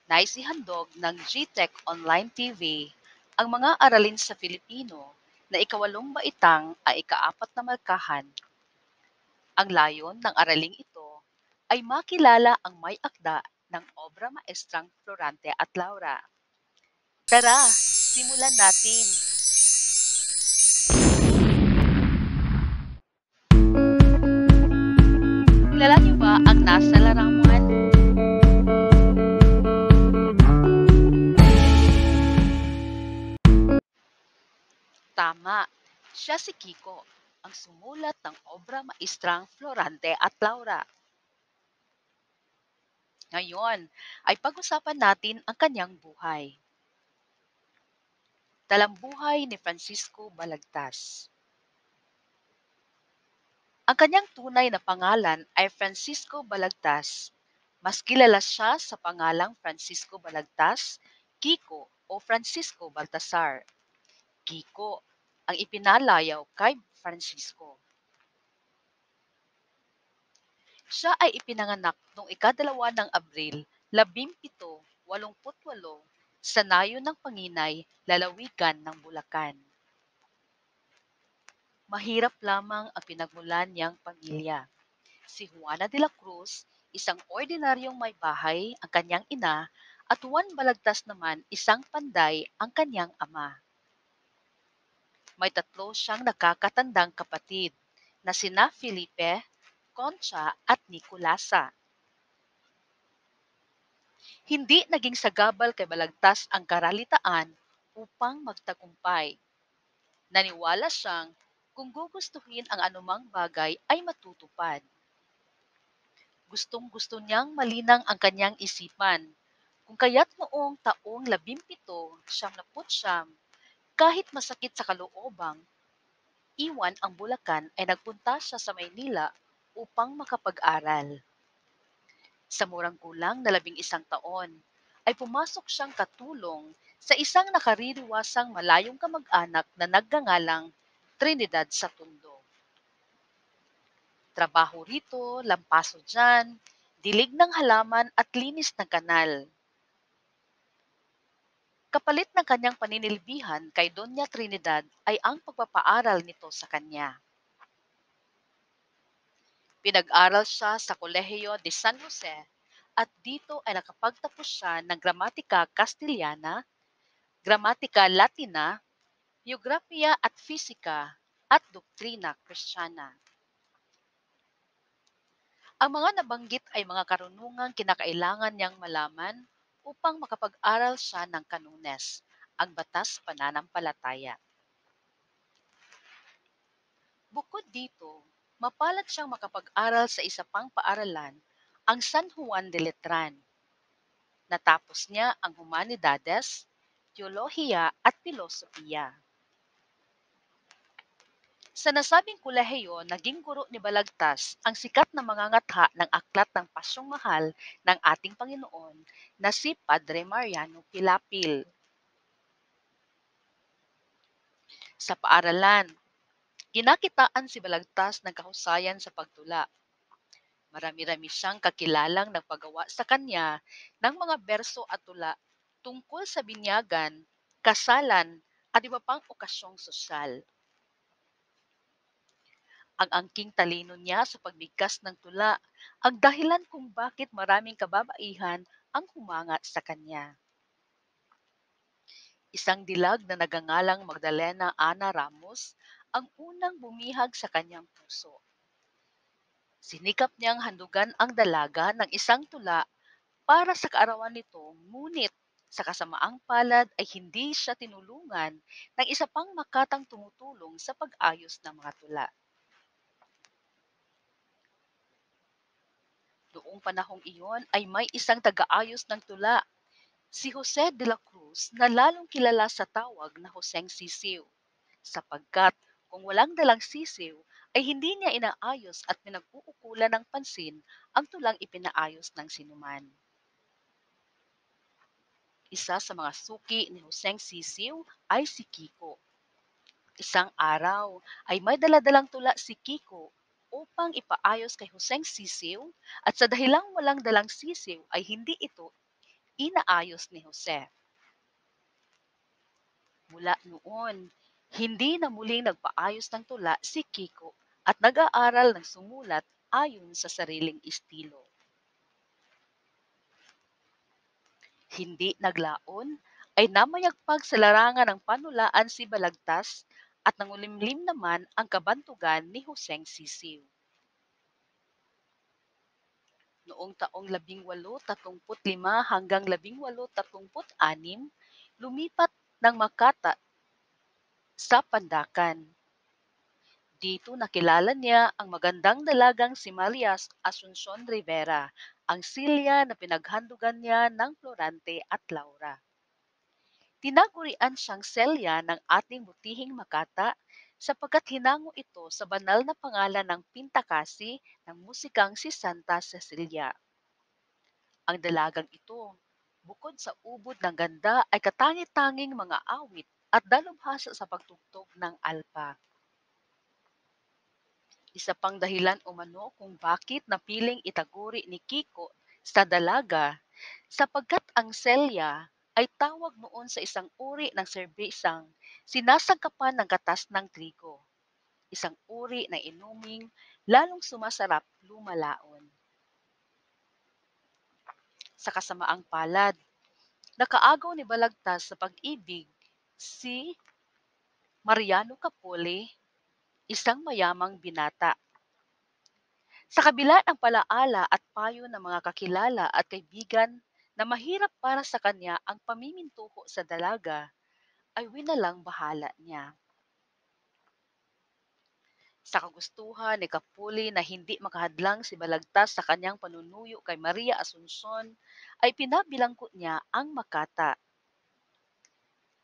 Nais ihandog ng GTech Online TV ang mga aralin sa Filipino na ikawalong baitang ay ikaapat na markahan. Ang layon ng araling ito ay makilala ang may akda ng obra maestrang Florante at Laura. Tara, simulan natin! Kilala niyo ba ang nasa larawan? Tama, siya si Kiko, ang sumulat ng obra maestrang Florante at Laura. Ngayon ay pag-usapan natin ang kanyang buhay. Talambuhay ni Francisco Balagtas. Ang kanyang tunay na pangalan ay Francisco Balagtas. Mas kilala siya sa pangalang Francisco Balagtas, Kiko o Francisco Baltasar. Kiko ang ipinalayaw kay Francisco. Siya ay ipinanganak noong ika-2 ng Abril, 1788 sa nayon ng Panginay, lalawigan ng Bulacan. Mahirap lamang ang pinagmulan niyang pamilya. Si Juana de la Cruz, isang ordinaryong may bahay ang kanyang ina, at Juan Balagtas naman isang panday ang kanyang ama. May 3 siyang nakakatandang kapatid na sina Felipe, Concha at Nicolasa. Hindi naging sagabal kay Balagtas ang karalitaan upang magtagumpay. Naniwala siyang kung gugustuhin ang anumang bagay ay matutupad. Gustong-gusto niyang malinang ang kanyang isipan, kung kaya't noong taong 1779, kahit masakit sa kaloobang, iwan ang Bulacan ay nagpunta siya sa Maynila upang makapag-aral. Sa murang kulang na 11 taon, ay pumasok siyang katulong sa isang nakaririwasang malayong kamag-anak na nagngangalang Trinidad sa Tondo. Trabaho rito, lampaso dyan, dilig ng halaman at linis ng kanal. Kapalit ng kanyang paninilbihan kay Doña Trinidad ay ang pagpapaaral nito sa kanya. Pinag-aral siya sa Kolehiyo de San Jose at dito ay nakapagtapos siya ng gramatika Kastiliana, gramatika Latina, geografiya at fisika at doktrina Kristiyana. Ang mga nabanggit ay mga karunungang kinakailangan niyang malaman upang makapag-aral siya ng Kanunes, ang batas pananampalataya. Bukod dito, mapalad siyang makapag-aral sa isa pang paaralan, ang San Juan de Letran. Natapos niya ang Humanidades, Teolohiya at Pilosopiya. Sa nasabing kolehiyo, naging guro ni Balagtas ang sikat na mangangatha ng aklat ng Pasyong Mahal ng ating Panginoon na si Padre Mariano Pilapil. Sa paaralan, kinakitaan si Balagtas ng kahusayan sa pagtula. Marami-rami siyang kakilalang nagpagawa sa kanya ng mga berso at tula tungkol sa binyagan, kasalan at iba pang okasyong sosyal. Ang angking talino niya sa pagbigkas ng tula ang dahilan kung bakit maraming kababaihan ang humangat sa kanya. Isang dilag na nagangalang Magdalena Ana Ramos ang unang bumihag sa kanyang puso. Sinikap niyang handugan ang dalaga ng isang tula para sa kaarawan nito, ngunit sa kasamaang palad ay hindi siya tinulungan ng isa pang makatang tumutulong sa pag-ayos ng mga tula. Noong panahong iyon ay may isang taga-ayos ng tula, si Jose de la Cruz, na lalong kilala sa tawag na Joseng Sisiw, sapagkat kung walang dalang sisiw ay hindi niya inaayos at pinag-uukulan ng pansin ang tulang ipinaayos ng sinuman. Isa sa mga suki ni Joseng Sisiw ay si Kiko. Isang araw ay may daladalang tula si Kiko upang ipaayos kay Joseng Sisiw, at sa dahilang walang dalang sisiw ay hindi ito inaayos ni Jose. Mula noon, hindi na muling nagpaayos ng tula si Kiko at nag-aaral ng sumulat ayon sa sariling estilo. Hindi naglaon ay namayagpag sa larangan ng panulaan si Balagtas at nangulimlim naman ang kabantugan ni Joseng Sisiw. Noong taong 1835 hanggang 1836, lumipat ng Makata sa Pandakan. Dito nakilala niya ang magandang dalagang si Maria Asuncion Rivera, ang silya na pinaghandugan niya ng Florante at Laura. Tinagurian siyang Celia ng ating butihing Makata sapagkat hinango ito sa banal na pangalan ng pintakasi ng musikang si Santa Cecilia. Ang dalagang ito, bukod sa ubod ng ganda ay katangi-tanging mga awit at dalubhasa sa pagtugtog ng alpa. Isa pang dahilan umano kung bakit napiling itaguri ni Kiko sa dalaga sapagkat ang selya ay tawag noon sa isang uri ng serbisang sinasangkapan ng katas ng trigo, isang uri ng inuming lalong sumasarap lumalaon. Sa kasamaang palad, nakaagaw ni Balagtas sa pag-ibig si Mariano Capole, isang mayamang binata. Sa kabila ng palaala at payo ng mga kakilala at kaibigan na mahirap para sa kanya ang pamimintuho sa dalaga, ay winalang bahala niya. Sa kagustuhan ni Kapuli na hindi makahadlang si Balagtas sa kanyang panunuyo kay Maria Asuncion, ay pinabilanggo niya ang Makata.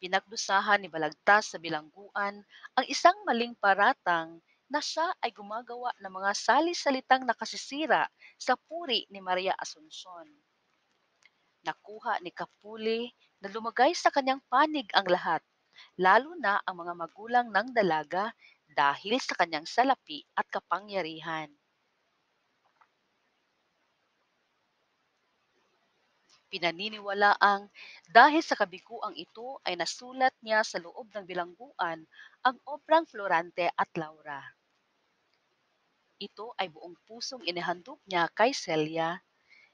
Pinagdusahan ni Balagtas sa bilangguan ang isang maling paratang na siya ay gumagawa ng mga sali-salitang nakasisira sa puri ni Maria Asuncion. Nakuha ni Kapuli na lumagay sa kanyang panig ang lahat, lalo na ang mga magulang ng dalaga dahil sa kanyang salapi at kapangyarihan. Pinaniniwalaang dahil sa kabiguang ito ay nasulat niya sa loob ng bilangguan ang obrang Florante at Laura. Ito ay buong pusong inihandog niya kay Celia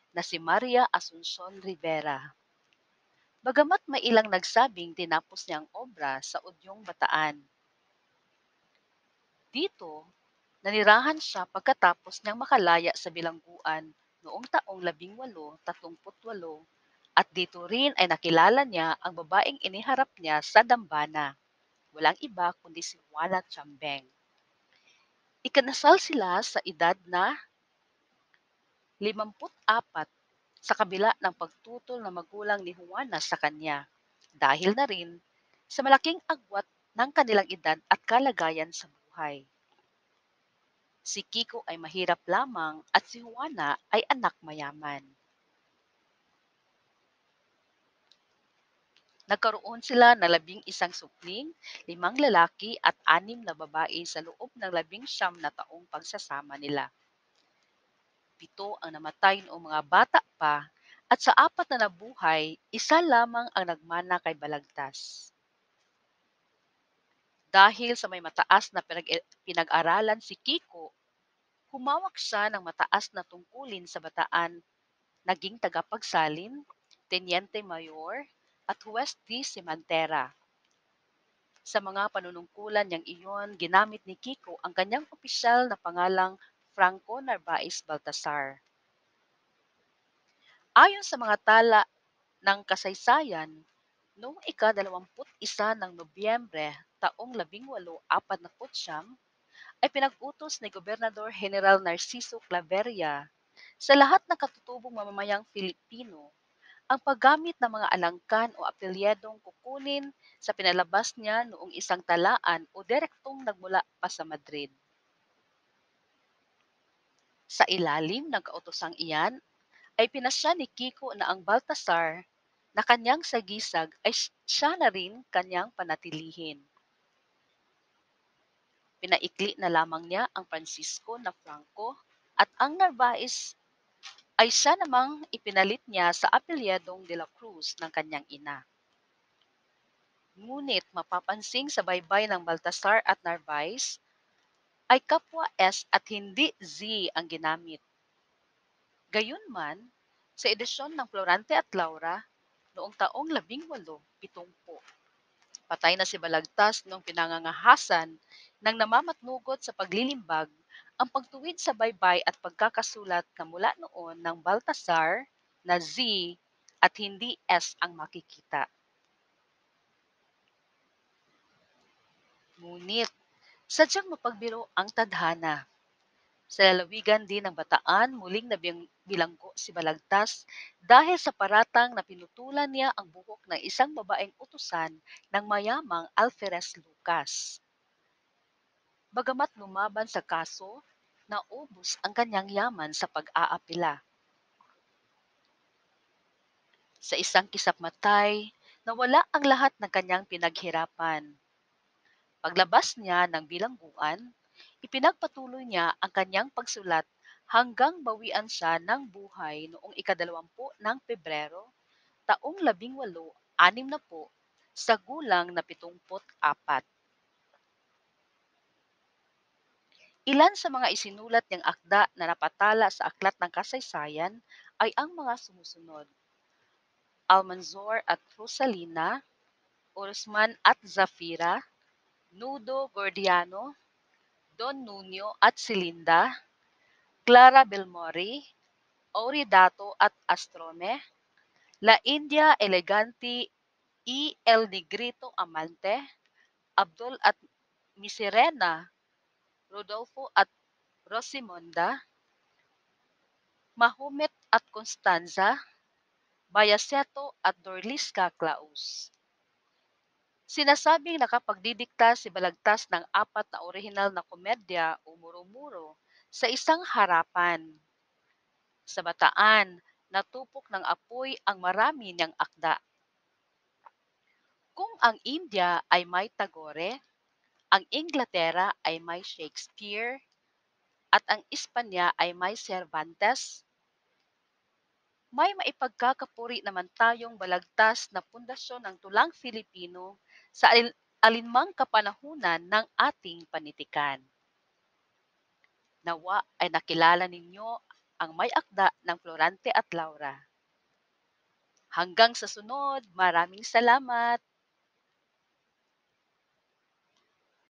na si Maria Asuncion Rivera. Bagamat may ilang nagsabing tinapos niya ang obra sa Udyong Bataan. Dito, nanirahan siya pagkatapos niyang makalaya sa bilangguan noong taong 1838 at dito rin ay nakilala niya ang babaeng iniharap niya sa dambana. Walang iba kundi si Juana Chambeng. Ikinasal sila sa edad na 54 sa kabila ng pagtutol ng magulang ni Juana sa kanya dahil na rin sa malaking agwat ng kanilang edad at kalagayan sa buhay. Si Kiko ay mahirap lamang at si Juana ay anak mayaman. Nagkaroon sila na 11 supling, 5 lalaki at 6 na babae sa loob ng 19 na taong pagsasama nila. 7 ang namatay noong mga bata pa at sa 4 na nabuhay, isa lamang ang nagmana kay Balagtas. Dahil sa may mataas na pinag-aralan si Kiko, humawak siya ng mataas na tungkulin sa Bataan, naging tagapagsalin, tenyente mayor, at huwes di Sementera. Sa mga panunungkulan niyang iyon, ginamit ni Kiko ang kanyang opisyal na pangalang Franco Narvaez Baltasar. Ayon sa mga tala ng kasaysayan, noong ika-21 ng Nobyembre taong 1849 ay pinag-utos ni Gobernador General Narciso Claveria sa lahat ng katutubong mamamayang Filipino ang paggamit ng mga alangkan o apelyedong kukunin sa pinalabas niya noong isang talaan o direktong nagmula pa sa Madrid. Sa ilalim ng kautosang iyan, ay pinasya ni Kiko na ang Baltasar na kanyang sagisag ay siya na rin kanyang panatilihin. Pinaikli na lamang niya ang Francisco na Franco at ang Narvaez ay siya namang ipinalit niya sa apelyedong de la Cruz ng kanyang ina. Ngunit mapapansing sa baybay ng Baltasar at Narvaez ay kapwa S at hindi Z ang ginamit. Gayunman, sa edisyon ng Florante at Laura noong taong 1870, patay na si Balagtas noong pinangangahasan ng namamatnugot sa paglilimbag ang pagtuwid sa baybay at pagkakasulat na mula noon ng Baltasar na Z at hindi S ang makikita. Ngunit, sadyang mapagbiro ang tadhana. Sa lalawigan din ng Bataan, muling nabilanggo si Balagtas dahil sa paratang na pinutulan niya ang buhok ng isang babaeng utusan ng mayamang Alferez Lucas. Bagamat lumaban sa kaso, naubos ang kanyang yaman sa pag-aapila. Sa isang kisap matay, nawala ang lahat ng kanyang pinaghirapan. Paglabas niya ng bilangguan, ipinagpatuloy niya ang kanyang pagsulat hanggang bawian siya ng buhay noong ika-20 ng Pebrero, taong 1860 sa gulang na 74. Ilan sa mga isinulat niyang akda na napatala sa Aklat ng Kasaysayan ay ang mga sumusunod: Almanzor at Rosalina, Orsman at Zafira, Nudo Gordiano, Don Nunio at Silinda, Clara Belmori, Auridato at Astrome, La India Eleganti y El Negrito Amante, Abdul at Miserena, Rodolfo at Rosimonda, Mahomet at Constanza, Bayaceto at Dorlisca Claus. Sinasabing nakapagdidikta si Balagtas ng 4 na orihinal na komedya o muro-muro sa isang harapan. Sa Bataan, natupok ng apoy ang marami niyang akda. Kung ang India ay may Tagore, ang Inglaterra ay may Shakespeare, at ang Espanya ay may Cervantes, may maipagkakapuri naman tayong balagtas na pundasyon ng tulang Filipino sa alinmang kapanahunan ng ating panitikan. Nawa ay nakilala ninyo ang may akda ng Florante at Laura. Hanggang sa sunod, maraming salamat!